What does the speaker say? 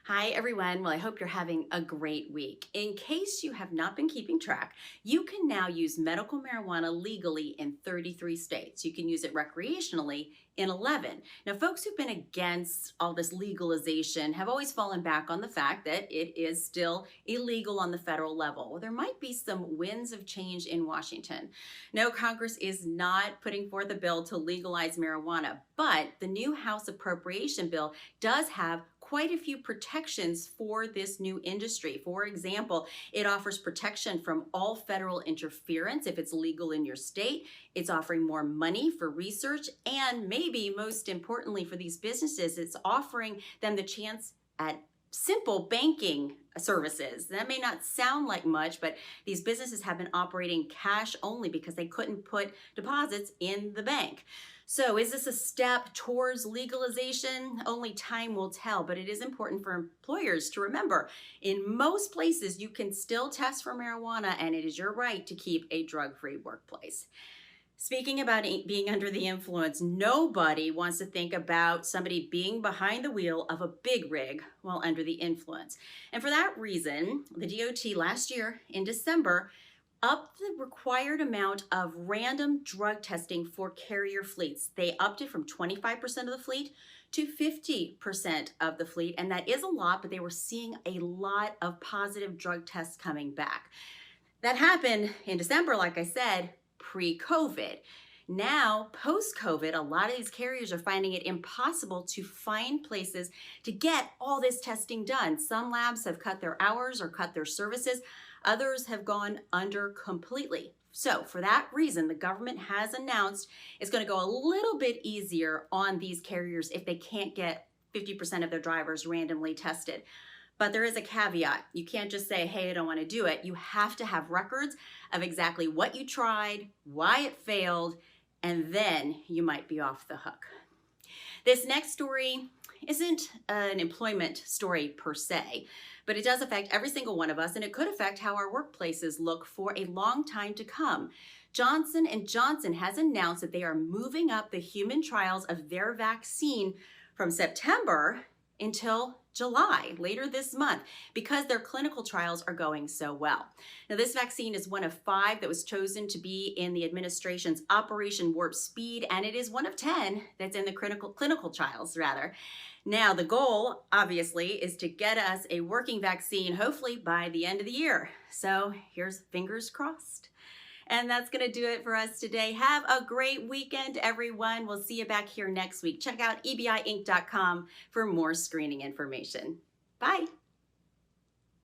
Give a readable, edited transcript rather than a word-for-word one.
Hi, everyone. Well, I hope you're having a great week. In case you have not been keeping track, you can now use medical marijuana legally in 33 states. You can use it recreationally in 11. Now, folks who've been against all this legalization have always fallen back on the fact that it is still illegal on the federal level. Well, there might be some winds of change in Washington. No, Congress is not putting forth a bill to legalize marijuana, but the new House appropriation bill does have quite a few protections for this new industry. For example, it offers protection from all federal interference if it's legal in your state. It's offering more money for research, and maybe most importantly for these businesses, it's offering them the chance at simple banking services. That may not sound like much, but these businesses have been operating cash only because they couldn't put deposits in the bank. So is this a step towards legalization? Only time will tell, but it is important for employers to remember in most places you can still test for marijuana, and it is your right to keep a drug-free workplace. Speaking about being under the influence, nobody wants to think about somebody being behind the wheel of a big rig while under the influence. And for that reason, the DOT last year in December upped the required amount of random drug testing for carrier fleets. They upped it from 25% of the fleet to 50% of the fleet. And that is a lot, but they were seeing a lot of positive drug tests coming back. That happened in December, like I said, pre-COVID. Now, post-COVID, a lot of these carriers are finding it impossible to find places to get all this testing done. Some labs have cut their hours or cut their services. Others have gone under completely. So for that reason, the government has announced it's going to go a little bit easier on these carriers if they can't get 50% of their drivers randomly tested. But there is a caveat. You can't just say, hey, I don't want to do it. You have to have records of exactly what you tried, why it failed, and then you might be off the hook. This next story isn't an employment story per se, but it does affect every single one of us, and it could affect how our workplaces look for a long time to come. Johnson & Johnson has announced that they are moving up the human trials of their vaccine from September until July, later this month, because their clinical trials are going so well. Now, this vaccine is one of 5 that was chosen to be in the administration's Operation Warp Speed, and it is one of 10 that's in the clinical trials, rather. Now, the goal, obviously, is to get us a working vaccine, hopefully by the end of the year. So here's fingers crossed. And that's going to do it for us today. Have a great weekend, everyone. We'll see you back here next week. Check out ebiinc.com for more screening information. Bye.